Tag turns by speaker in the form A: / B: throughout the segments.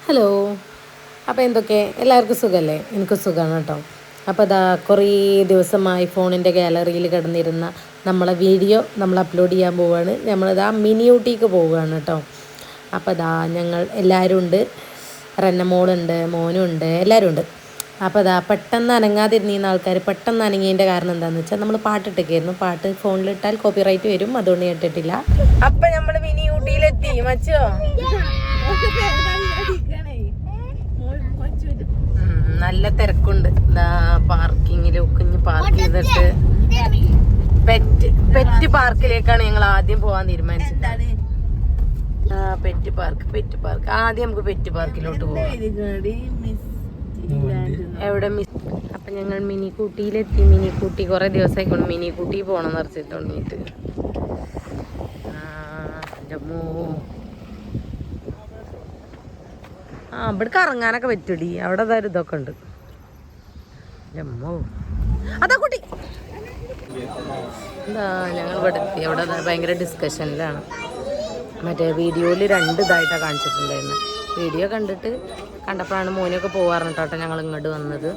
A: Hello. അപ്പോൾ എന്തൊക്കെ എല്ലാവർക്കും സുഖമല്ലേ? എനിക്ക് സുഖമാണ് കേട്ടോ. അപ്പോൾ ഇതാ കുറേ ദിവസമായി ഫോണിൻ്റെ ഗാലറിയിൽ കിടന്നിരുന്ന നമ്മളെ വീഡിയോ നമ്മൾ അപ്ലോഡ് ചെയ്യാൻ പോവുകയാണ്. നമ്മളിതാ മിനി ഊട്ടിക്ക് പോവുകയാണ് കേട്ടോ. അപ്പോൾ ഇതാ ഞങ്ങൾ എല്ലാവരും ഉണ്ട്. റന്നമോളുണ്ട്, മോനും ഉണ്ട്, എല്ലാവരും ഉണ്ട്. അപ്പോൾ ഇതാ പെട്ടെന്ന് അനങ്ങാതിരുന്ന ആൾക്കാർ പെട്ടെന്ന് അനങ്ങിയതിൻ്റെ കാരണം എന്താണെന്ന് വെച്ചാൽ നമ്മൾ പാട്ടിട്ടൊക്കെയായിരുന്നു. പാട്ട് ഫോണിലിട്ടാൽ കോപ്പിറൈറ്റ് വരും, അതുകൊണ്ട് കേട്ടിട്ടില്ല. അപ്പം നമ്മൾ മിനി ഊട്ടിയിലെത്തി മച്ചോ. നല്ല തിരക്കുണ്ട്. പാർക്കിങ്ങിലൊക്കെ പാർക്ക് ചെയ്തിട്ട് പെറ്റ് പാർക്കിലേക്കാണ് ഞങ്ങൾ ആദ്യം പോകാൻ തീരുമാനിച്ചത്. പെറ്റ് പാർക്ക് ആദ്യം നമുക്ക് പെറ്റ് പാർക്കിലോട്ട് പോകാം. എവിടെ അപ്പൊ ഞങ്ങൾ മിനി കൂട്ടിയിലെത്തി. മിനി കൂട്ടി കുറെ ദിവസമായിക്കൊണ്ട് മിനി കൂട്ടി പോണം നിറച്ച് തുടങ്ങിയിട്ട്. ഇവിടേക്ക് ഇറങ്ങാനൊക്കെ പറ്റൂടി. അവിടെ അതായത് ഇതൊക്കെ ഉണ്ട്. അതാ കുട്ടി എന്താ ഞങ്ങൾ ഇവിടെ എത്തി. അവിടെ ഭയങ്കര ഡിസ്കഷനിലാണ്. മറ്റേ വീഡിയോയിൽ 2 ഇതായിട്ടാണ് കാണിച്ചിട്ടുണ്ടായിരുന്നത്. വീഡിയോ കണ്ടപ്പോഴാണ് മോനൊക്കെ പോകാറുണ്ടോട്ടെ ഞങ്ങൾ ഇങ്ങോട്ട് വന്നത്.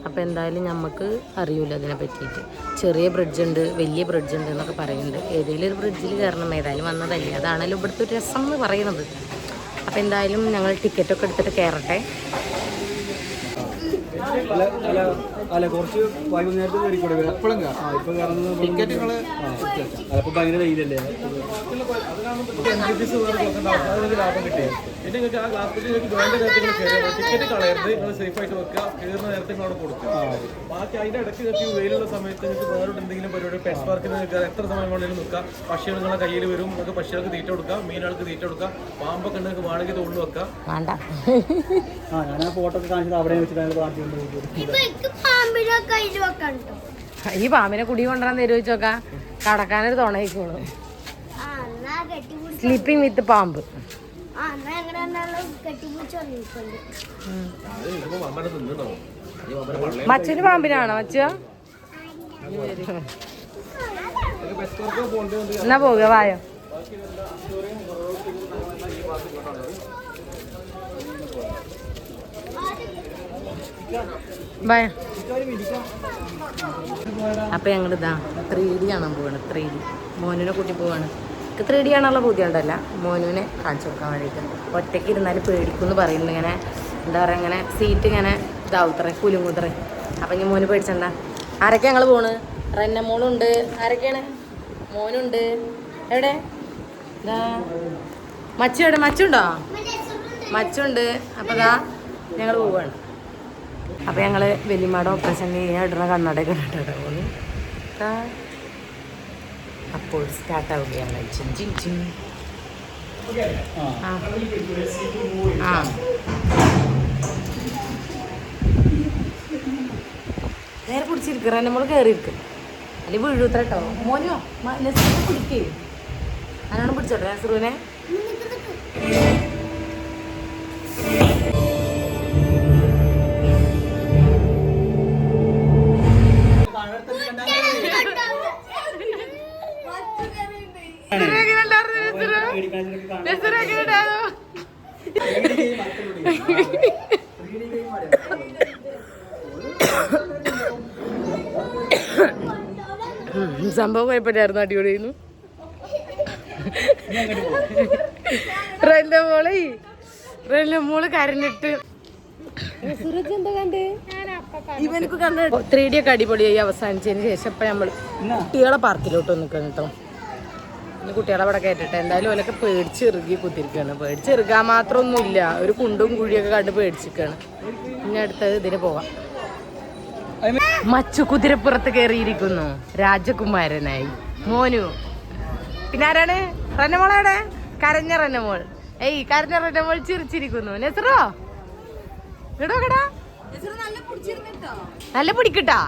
A: അപ്പോൾ എന്തായാലും നമുക്ക് അറിയില്ല അതിനെ പറ്റിയിട്ട്. ചെറിയ ബ്രിഡ്ജുണ്ട്, വലിയ ബ്രിഡ്ജുണ്ട് എന്നൊക്കെ പറയുന്നുണ്ട്. ഏതെങ്കിലും ഒരു ബ്രിഡ്ജിൽ കയറണം. ഏതായാലും വന്നതല്ലേ, അതാണല്ലോ ഇവിടുത്തെ ഒരു രസം എന്ന് പറയുന്നത്. അപ്പോൾ എന്തായാലും ഞങ്ങൾ ടിക്കറ്റൊക്കെ എടുത്തിട്ട് കയറട്ടെ.
B: കുറച്ച് വൈകുന്നേരത്തെ എപ്പോഴും ടിക്കറ്റ് ഭയങ്കര വെയിലല്ലേ. ലാഭം കിട്ടിയത് പിന്നെ നിങ്ങൾക്ക് ആ ഗ്ലാസ് നിങ്ങൾക്ക് വേണ്ട നേരത്തെ കയറിയാൽ ടിക്കറ്റ് കളയരുത്. നിങ്ങൾ സേഫ് ആയിട്ട് വെക്കുക. കയറുന്ന നേരത്തെ നിങ്ങൾ അവിടെ കൊടുക്കുക. ബാക്കി അതിന്റെ ഇടയ്ക്ക് നിങ്ങൾക്ക് വെയിലുള്ള സമയത്ത് നിങ്ങൾക്ക് വേറെ എന്തെങ്കിലും പരിപാടി പെറ്റ് പാർക്കിൽ നിങ്ങൾക്ക് എത്ര സമയം വേണമെങ്കിലും നിൽക്കുക. പക്ഷികൾ നിങ്ങളെ കയ്യിൽ വരും. നിങ്ങൾക്ക് പക്ഷികൾക്ക് തീറ്റ കൊടുക്കുക, മീനുകൾക്ക് തീറ്റ കൊടുക്കുക. പാമ്പൊക്കെ നിങ്ങൾക്ക് വേണമെങ്കിൽ തോളിൽ വെക്കാം. ഞാൻ ആ ഫോട്ടോ ഒക്കെ കാണിച്ചത് അവിടെ വെച്ചിട്ട്
A: ഈ പാമ്പിനെ കുടി കൊണ്ടുവരാൻ തരുവച്ചോക്കാ. കടക്കാനൊരു തുണയിക്കോളൂ. സ്ലീപ്പിംഗ് വിത്ത് പാമ്പ്. മച്ചന് പാമ്പിനാണോ മച്ച? എന്നാ പോക വായോ. അപ്പൊ ഞങ്ങളിതാ 3D കാണാൻ പോവാണ്. 3D മോനുവിനെ കൂട്ടി പോവാണ്. 3D കാണാനുള്ള ബുദ്ധി ഉണ്ടല്ല മോനുവിനെ കാണിച്ചു കൊടുക്കാൻ വേണ്ടിയിട്ട്. ഒറ്റയ്ക്ക് ഇരുന്നാലും പേടിക്കുമെന്ന് പറയുന്നുണ്ട്. ഇങ്ങനെ എന്താ പറയുക, ഇങ്ങനെ സീറ്റ് ഇങ്ങനെ ഇതാവത്രേ, കുലുങ്ങുത്രേ. അപ്പം ഇനി മോന് പേടിച്ചണ്ട. ആരൊക്കെ ഞങ്ങൾ പോണ്? റന്നമോളുണ്ട്. ആരൊക്കെയാണ്? മോനുണ്ട്. എവിടെ മച്ചു? എവിടെ മച്ചുണ്ടോ? മച്ചുണ്ട്. അപ്പം ഇതാ ഞങ്ങൾ പോവാണ്. അപ്പം ഞങ്ങൾ വലിയമാട ഓപ്പറേഷൻ ചെയ്യാൻ ഇടുന്ന കണ്ണടയൊക്കെ ഇട്ടിട്ട് പോകുന്നു. അപ്പോൾ സ്റ്റാർട്ടാവുകയാണ്. നേരെ പിടിച്ചിരിക്കുക. നമ്മൾ കയറിയിരിക്കും അല്ലെങ്കിൽ വീഴൂത്ര കേട്ടോ. മോനോ നസറുനെ പിടിക്കേ. അതിനാണ് പിടിച്ചോട്ടെ നസറുവിനെ. സംഭവം കുഴപ്പമില്ലായിരുന്നു, അടിപൊളിയായിരുന്നു. റെല്ലമോള് കരഞ്ഞിട്ട് ഇവനക്ക് കണ്ട് 3D ഒക്കെ അടിപൊളിയായി അവസാനിച്ചതിന് ശേഷം ഇപ്പം നമ്മൾ കുട്ടികളെ പാർക്കിലോട്ട് നിൽക്കണം കേട്ടോ. കുട്ടികളെ അവിടെ കയറ്റിട്ട് എന്തായാലും ഓലൊക്കെ പേടിച്ചിറുകി കുത്തിരിക്കുകയാണ്. പേടിച്ചിറുകാൻ മാത്രമൊന്നുമില്ല, ഒരു കുണ്ടും കുഴിയൊക്കെ കണ്ട് പേടിച്ചിരിക്കുകയാണ്. പിന്നെ അടുത്തത് ഇതിന് പോവാം. മച്ചു കുതിരപ്പുറത്ത് കയറിയിരിക്കുന്നു, രാജകുമാരനായി. മോനു പിന്നെ ആരാണ്? റന്നമോളാണ്. കരഞ്ഞ റന്നമോൾ. കരഞ്ഞ റന്നമോൾ ചിരിച്ചിരിക്കുന്നു. നെസറോ കേടോ കേടാ, നല്ല പിടിക്കട്ടാ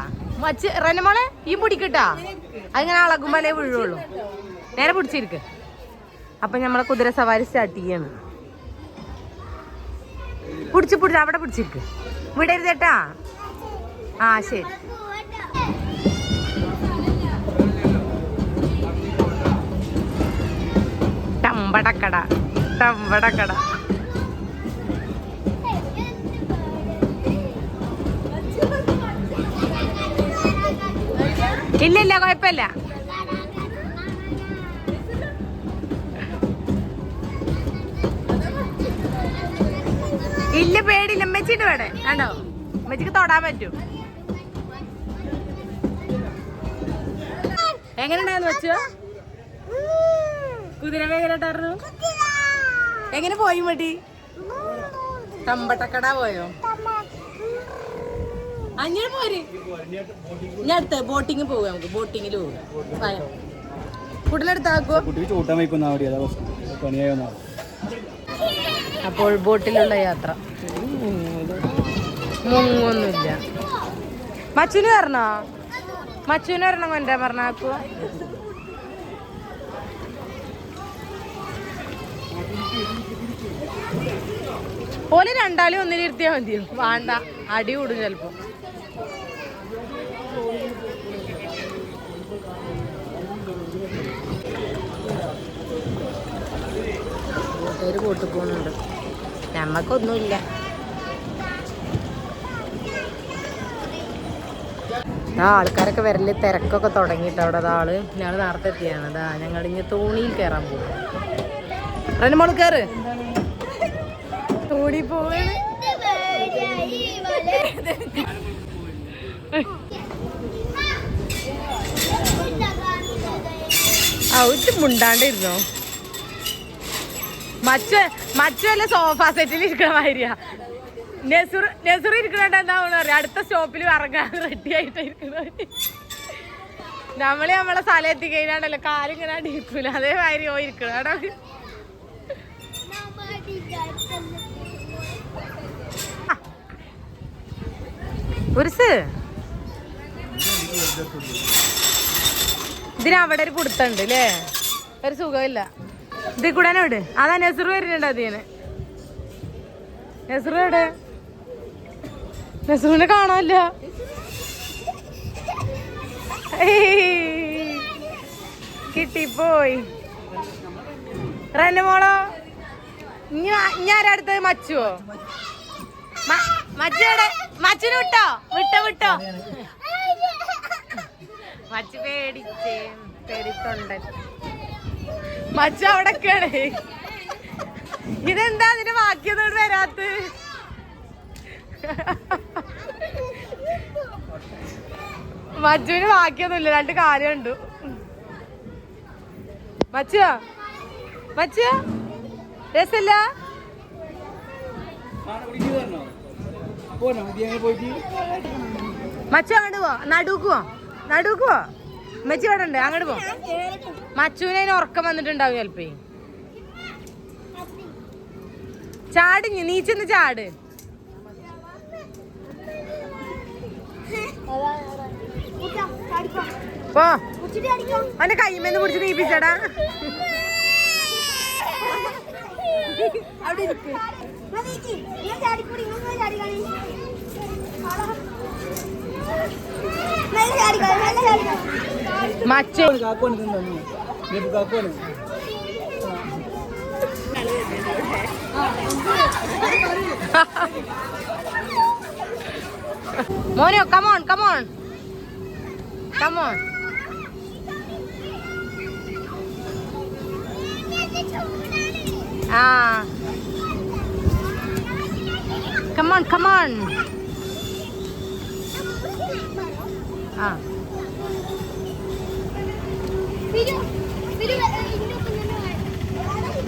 A: മച്ച്. റന്നമോളെ ഈ പിടിക്കട്ടാ, അതിങ്ങനെ അളകുമ്പോലേ വീഴുള്ളൂ. നേരെ പിടിച്ചിരിക്ക്. അപ്പൊ നമ്മളെ കുതിര സവാരി സ്റ്റാർട്ട് ചെയ്യാണ്. പിടിച്ച് അവിടെ പിടിച്ചിരിക്ക്, വിടരുതേട്ടാ. ശരി. ടമ്പടക്കട ടമ്പടക്കട. ഇല്ല ഇല്ല കുഴപ്പമില്ല. ഇല്ല പേടില്ല, അമ്മച്ചിട്ട് വേടെ കണ്ടോ, അമ്മച്ചിക്ക് തൊടാൻ പറ്റും. എങ്ങനെ ഉണ്ടായിരുന്നു വെച്ചോ? കുതിര വേഗരാട്ടായിരുന്നു. എങ്ങനെ പോയി മടി? തമ്പട്ടക്കട പോയോ? അങ്ങനെ പോര്. ഞാൻ അടുത്ത ബോട്ടിങ് പോവുക, നമുക്ക് ബോട്ടിങ്ങിൽ പോവുക. കുട്ടിലെടുത്താക്കുവോ? അപ്പോൾ ബോട്ടിലുള്ള യാത്ര മുങ്ങൊന്നുമില്ല. മച്ചുന് വരണോ? മച്ചുന് വരണം കൊണ്ടാ പറഞ്ഞാക്കോ? ഓല് രണ്ടാളും ഒന്നിലിരുത്തിയാ മതിയോ? വേണ്ട, അടി കൂടും ചിലപ്പോ. കൂട്ടുകാര് കൂട്ടി പോകുന്നുണ്ട്, ഞമ്മക്കൊന്നുമില്ല. ആൾക്കാരൊക്കെ വരല് തിരക്കൊക്കെ തുടങ്ങിയിട്ട് അവിടെ ആള്. ഞങ്ങൾ നേരത്തെ എത്തിയാണ്. അതാ ഞങ്ങൾ ഇനി തോണിയിൽ കയറാൻ പോകും. റെനുമോള് കയറ്. തോണി പോവാണ്. ഔറ്റ് മുണ്ടാണ്ടിരുന്നോ? മറ്റല്ല സോഫ സെറ്റിൽ ഇരിക്കണ മാതിരിയാ. നെസുർ ഇരിക്കണ എന്താണെന്ന് പറയാ, അടുത്ത സ്റ്റോപ്പിൽ ഇറങ്ങാൻ റെഡി ആയിട്ട് ഇരിക്കണ. നമ്മളെ സ്ഥലം എത്തി കഴിഞ്ഞാണ്ടല്ലോ കാലിങ്ങനെ ഇരിക്കൂല, അതേമാതിരി ഓ ഇരിക്കണം അവിടെ. ഉരുസ് ഇതിനവിടെ ഒരു കുടുത്തുണ്ട് അല്ലേ? ഒരു സുഖമില്ല. ഇതിൽ കൂടെ വിട്. അതാ നെസുറ് വരുന്നുണ്ട്. അതിന് നെസുറ് എവിടെ? നെസുറിനെ കാണാനില്ല. കിട്ടിപ്പോയി. റെനുമോളോ? ഇനി ആരടുത്തത്? മച്ചുവോ? മച്ചുവിടെ? മച്ചിന് വിട്ടോ? വിട്ടോ മച്ച് പേടിത്തൊണ്ടൻ. മച്ച അവിടൊക്കെയാണ്. ഇതെന്താ അതിന്റെ ബാക്കിയൊന്നും വരാത്ത? മച്ചുവിന് ബാക്കിയൊന്നുമില്ല, രണ്ട് കാര്യമുണ്ട്. മച്ച രസല്ല. മച്ചു അങ്ങോട്ട് പോ, നടുക്കുവോ? മച്ചി ഇവിടെ ഉണ്ട്, അങ്ങോട്ട് പോ. മച്ചുവിനെ ഉറക്കം വന്നിട്ടുണ്ടാവും ചിലപ്പോ. ചാട്, നീച്ചൊന്ന് ചാട്. പോ, അവന്റെ കൈമേന്ന് പിടിച്ച് നീപ്പിച്ചടാ. അവിടെ ഇരിക്ക്. മച്ചു മോനോ, കമോൺ come on.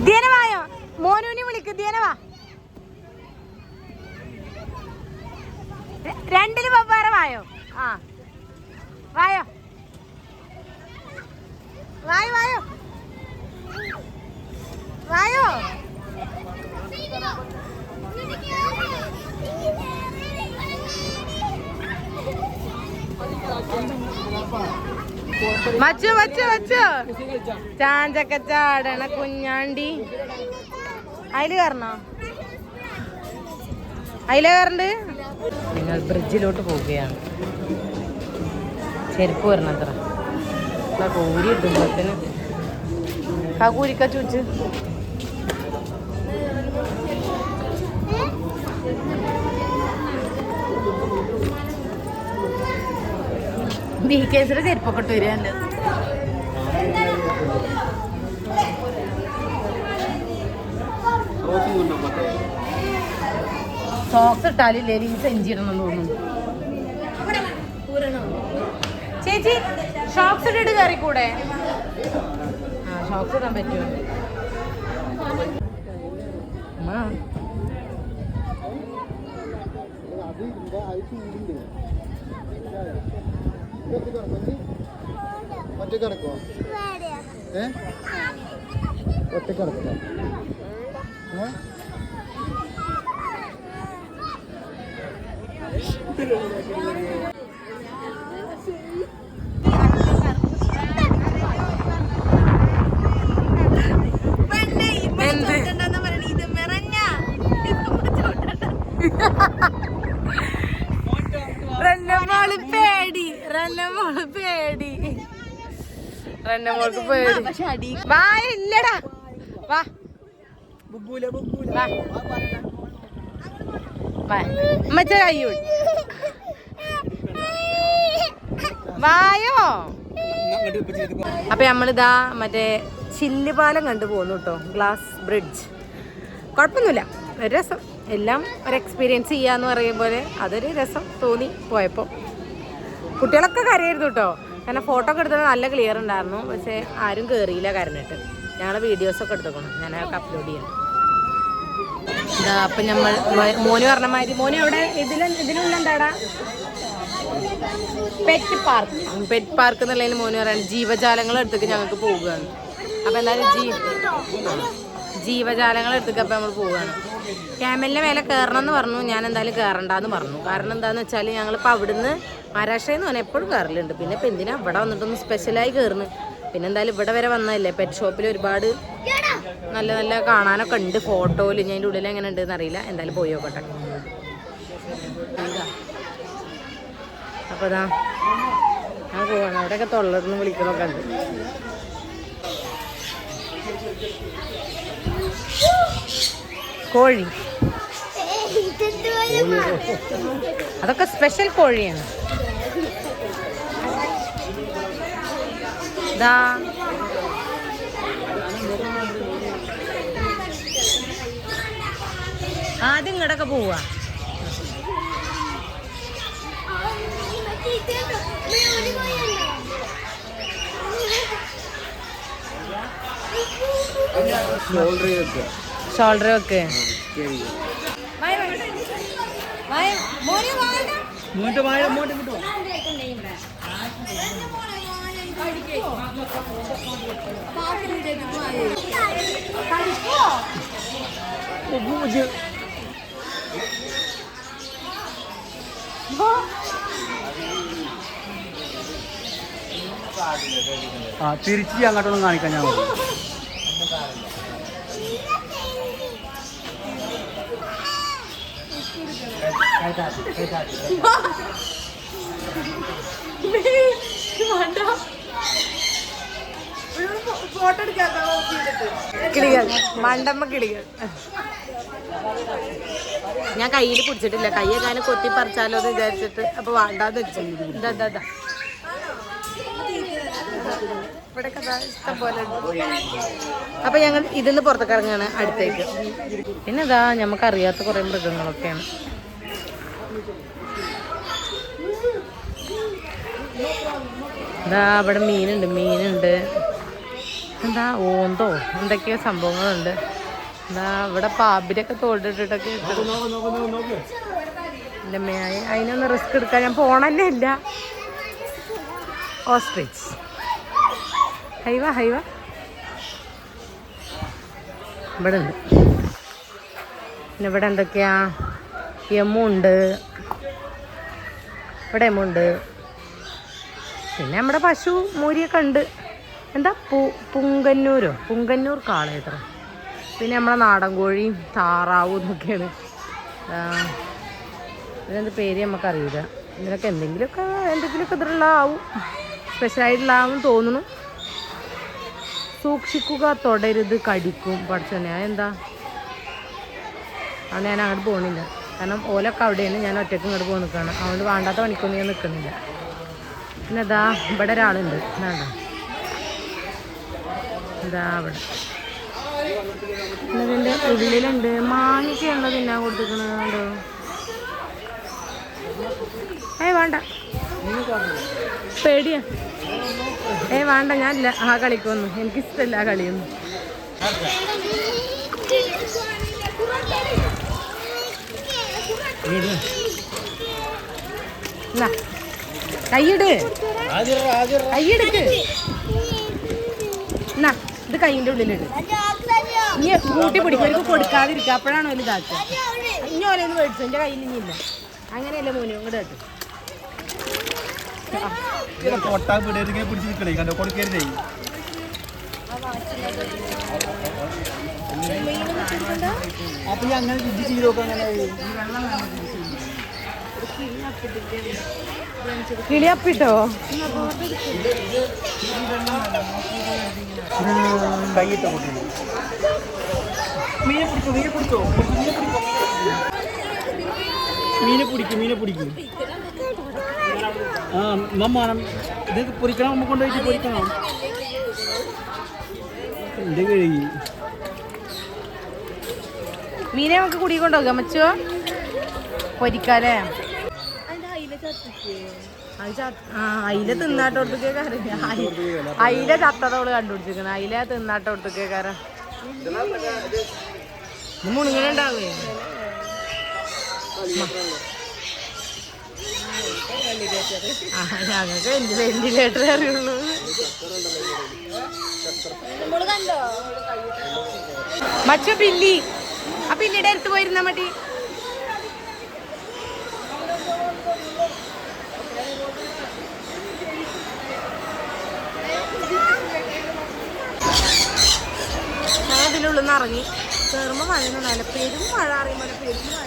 A: ധ്യാനവായോ? മോനുവിനെ വിളിക്ക്. ധ്യാനവാ. രണ്ടില് വേറെ വായോ? വായോ. മച്ചു ചാഞ്ചക്ക ചാടണ കുഞ്ഞാണ്ടി. അതില് കയറണോ? അതിലേ കയറണ്ട്. നിങ്ങൾ ബ്രിഡ്ജിലോട്ട് പോവുകയാണ്. ചെരുപ്പ് വരണത്ര കൂരി ഇടുമ്പോഴത്തേന് കൂരിക്ക ചൂച്ച്. ബിക്കേസിന്റെ ചെരുപ്പൊക്കെ ഇട്ട് വരിക സോക്സ് ഇട്ടാലില്ലേ ഈ സെഞ്ചി ഇടണം തോന്നുന്നു. ചേച്ചി ഷോക്സ് ഇട്ടിട്ട് കയറിക്കൂടെ? ആ ഷോക്സ് ഇടാൻ പറ്റുമോ?
C: ഒറ്റ കിടക്കോ? ഒറ്റ കിടക്കോ?
A: ഇല്ലടാ വാ മറ്റേ കയ്യോ വായോ. അപ്പൊ നമ്മളിതാ മറ്റേ ചില്ലുപാലം കണ്ടു പോന്നു കേട്ടോ, ഗ്ലാസ് ബ്രിഡ്ജ്. കുഴപ്പമൊന്നുമില്ല, ഒരു രസം. എല്ലാം ഒരു എക്സ്പീരിയൻസ് ചെയ്യാന്ന് പറയും പോലെ അതൊരു രസം തോന്നി പോയപ്പോൾ. കുട്ടികളൊക്കെ കരയായിരുന്നു കേട്ടോ, കാരണം ഫോട്ടോ ഒക്കെ എടുത്തത് നല്ല ക്ലിയർ ഉണ്ടായിരുന്നു. പക്ഷെ ആരും കയറിയില്ല കരഞ്ഞിട്ട്. ഞങ്ങളെ വീഡിയോസൊക്കെ എടുത്തേക്കണം, ഞാനൊക്കെ അപ്ലോഡ് ചെയ്യാം. ഇതാ അപ്പം നമ്മൾ മോന് പറഞ്ഞ മാതിരി മോന് അവിടെ ഇതിനുള്ള എന്താടാ പെറ്റ് പാർക്ക് എന്നുള്ളതിന് മോന് പറയാണ് ജീവജാലങ്ങൾ എടുത്തേക്ക് ഞങ്ങൾക്ക് പോവുകയാണ്. അപ്പം എന്തായാലും ജീവജാലങ്ങൾ എടുത്തേക്ക് അപ്പം നമ്മൾ പോവുകയാണ്. ക്യാമലിൻ്റെ മേലെ കയറണം എന്ന് പറഞ്ഞു, ഞാൻ എന്തായാലും കയറണ്ടെന്ന് പറഞ്ഞു. കാരണം എന്താണെന്ന് വെച്ചാൽ ഞങ്ങളിപ്പോൾ അവിടുന്ന് മഹാരാഷ്ട്രയിൽ നിന്ന് പറഞ്ഞാൽ എപ്പോഴും കയറലുണ്ട്. പിന്നെ ഇപ്പം എന്തിനാ ഇവിടെ വന്നിട്ടൊന്ന് സ്പെഷ്യലായി കയറുന്നു. പിന്നെ എന്തായാലും ഇവിടെ വരെ വന്നതല്ലേ. പെറ്റ് ഷോപ്പിൽ ഒരുപാട് നല്ല നല്ല കാണാനൊക്കെ ഉണ്ട് ഫോട്ടോയിൽ. ഞാൻ അതിൻ്റെ ഉള്ളിൽ എങ്ങനെ ഉണ്ടെന്ന് അറിയില്ല, എന്തായാലും പോയി നോക്കട്ടെ. അപ്പോൾ ഇതാ ഞാൻ പോവാണ്. അവിടെയൊക്കെ തൊള്ളർന്ന് വിളിക്കണമൊക്കെ ഉണ്ട്. കോഴി അതൊക്കെ സ്പെഷ്യൽ കോഴിയാണ്. ഇതാ ആദ്യം ഇങ്ങോട്ടൊക്കെ പോവാ. ഷോൾഡർ വെക്ക്.
C: തിരിച്ച് അങ്ങോട്ടൊന്നും കാണിക്കാൻ ഞാൻ
A: കിളികൾ, മണ്ടമ്മ കിളികൾ. ഞാൻ കയ്യിൽ പിടിച്ചിട്ടില്ല, കയ്യെക്കാനും കൊത്തി പറിച്ചാലോ എന്ന് വിചാരിച്ചിട്ട്. അപ്പൊ വേണ്ടാന്ന് വെച്ചു. ഇതാ ഇവിടെ ഇഷ്ടം പോലെ ഉണ്ട്. അപ്പൊ ഞങ്ങൾ ഇതിന്ന് പുറത്തേക്ക് ഇറങ്ങാണ് അടുത്തേക്ക്. പിന്നെ ഇതാ നമുക്കറിയാത്ത കുറെ മൃഗങ്ങളൊക്കെയാണ്. ഇതാ ഇവിടെ മീനുണ്ട്. എന്താ ഓന്തോ എന്തൊക്കെയോ സംഭവങ്ങളുണ്ട്. എന്താ ഇവിടെ പാമ്പിനൊക്കെ തോണ്ടിട്ടിട്ടൊക്കെ. എൻ്റെ മേയ അതിനൊന്ന് റിസ്ക് എടുക്കാൻ ഞാൻ പോണന്നെ ഇല്ല. ഓസ്ട്രിച്ച് ഹൈവ ഇവിടെ ഉണ്ട്. പിന്നെ ഇവിടെ എന്തൊക്കെയാ എമ്മുണ്ട്. ഇവിടെ എമ്മുണ്ട്. പിന്നെ നമ്മുടെ പശു മൂരിയൊക്കെ ഉണ്ട്. എന്താ പുങ്കന്നൂർ കാളയത്ര. പിന്നെ നമ്മളെ നാടൻ കോഴിയും താറാവും എന്നൊക്കെയാണ്. ഇതിനെന്ത് പേര് നമുക്കറിയില്ല. ഇതിനൊക്കെ എന്തെങ്കിലുമൊക്കെ ഇതിലുള്ള ആവും, സ്പെഷ്യലായിട്ടുള്ള തോന്നുന്നു. സൂക്ഷിക്കുക, തൊടരുത്, കടിക്കും. പഠിച്ചോനെ എന്താ അത് ഞാൻ അങ്ങോട്ട് പോകുന്നില്ല. കാരണം ഓലൊക്കെ അവിടെയാണ്, ഞാൻ ഒറ്റയ്ക്ക് ഇങ്ങോട്ട് പോയി നിൽക്കുകയാണ്. അതുകൊണ്ട് വേണ്ടാത്ത പണിക്കൊന്നും ഞാൻ നിൽക്കുന്നില്ല. പിന്നെ ഇതാ ഇവിടെ ഒരാളുണ്ട് ഇതാണ്ടോ ഇതാ അവിടെ ഇതിൻ്റെ ഉള്ളിലുണ്ട് മാങ്ങയ്ക്കുണ്ടോ തിന്നാൻ കൊടുത്തിക്കണോ വേണ്ട പേടിയാ വേണ്ട ഞാനില്ല ആ കളിക്കൊന്നും എനിക്കിഷ്ടമല്ല ആ കളിയൊന്നും കൈയിട് കൈയെടുക്ക് എന്നാ ഇത് കൈയിൻ്റെ ഉള്ളിലിട് ഇനി കൂട്ടി പിടിക്കും എനിക്ക് കൊടുക്കാതിരിക്കുക അപ്പോഴാണ് ഒരു ഇതാക്കുക ഇനി ഓരോന്ന് മേടിച്ചു എൻ്റെ കയ്യിൽ ഇനിയില്ല അങ്ങനെയല്ല മോനെ ഇങ്ങോട്ട് കേട്ടു
C: അപ്പൊ അങ്ങനെ രുചി ചെയ്ത് നോക്കാം
A: കിളിയപ്പിട്ടോ
C: കൈയിട്ട കുട്ടി മീനെ പിടിക്കോ മീനെ പിടിക്കും ആ മമ്മാണം ഇത് പൊരിക്കണം നമ്മ കൊണ്ടുപോയിട്ട് പൊരിക്കണം എന്റെ കഴുകി
A: മീനെ നമുക്ക് കുടി കൊണ്ടുപോകാം മച്ചോ പൊരിക്കാലേ അയില തിന്നാട്ടോടത്തേക്ക് അയില ചത്തതോള് കണ്ടുപിടിച്ചിരിക്കണം അയില തിന്നാട്ടോടത്തേക്കാരം മുണിങ്ങനെ ഉണ്ടാവേ ഞങ്ങൾക്ക് വെന്റിലേറ്റർ അറിയുള്ളൂ മച്ചു പില്ലി ആ പില്ലിയുടെ അടുത്ത് പോയിരുന്നാ മതി ഞാൻ ഇതിനുള്ളിൽ നിന്ന് ഇറങ്ങി കയറുമ്പോൾ മഴയൊന്നുണ്ടാവില്ല പെരും മഴ അറിയുമ്പോൾ പെരും മഴ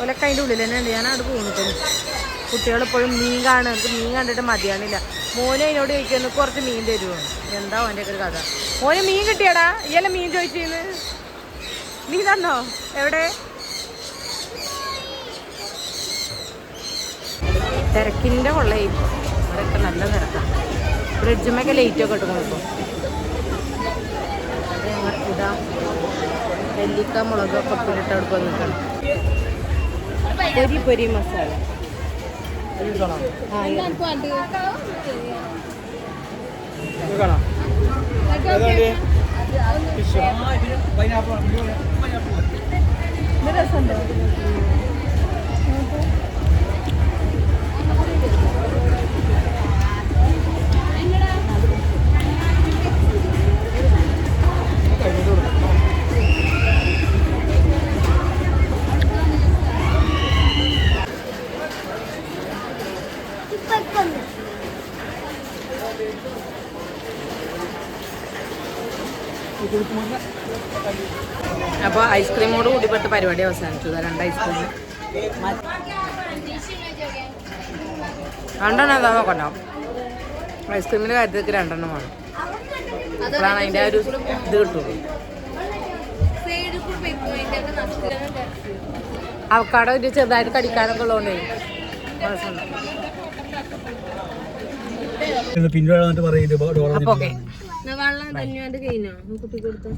A: ഓലൊക്കെ അതിൻ്റെ ഉള്ളിൽ തന്നെ ഉണ്ട് ഞാൻ അവിടെ പോകുന്നു കുട്ടികളെപ്പോഴും മീൻ കാണുക എനിക്ക് മീൻ കണ്ടിട്ട് മതിയാണില്ല മോനെ അതിനോട് ചോദിക്കുന്നു കുറച്ച് മീൻ തരുമോ എന്താ അവൻ്റെ ഒക്കെ ഒരു കഥ മോനെ മീൻ കിട്ടിയാടാ ഇയല്ല മീൻ ചോദിച്ചിന്ന് മീൻ തന്നോ എവിടെ തിരക്കിൻ്റെ കൊള്ളയും ഇവിടെയൊക്കെ നല്ല തിരക്കാണ് ബ്രിഡ്ജുമൊക്കെ ലൈറ്റൊക്കെ ഇട്ടു ഇപ്പോൾ ഇതാ നെല്ലിക്ക മുളകൊക്കെ ഉപ്പിലിട്ട് അവിടെ വന്നിട്ടാണ് പൊരി പൊരി മസാല രസമുണ്ടോ അപ്പോൾ ഐസ്ക്രീമോട് കൂടി പെട്ട പരിപാടി അവസാനിച്ചു 2 ഐസ്ക്രീം രണ്ടെണ്ണം എന്താ നോക്കണ്ടോ ഐസ്ക്രീമിൻ്റെ കാര്യത്തിലേക്ക് 2 എണ്ണം വേണം അപ്പോഴാണ് അതിൻ്റെ ഒരു ഇത് കിട്ടുള്ളൂ അവക്കാടോ ഇത് ചെറുതായിട്ട് കടിക്കാനൊക്കെ ഉള്ളതുകൊണ്ടേ
C: പിന്നീട് പറയുന്നത്
A: അപ്പോൾ ഓക്കെ വെള്ളം തന്നെ കഴിഞ്ഞോ കുട്ടി കൊടുത്തു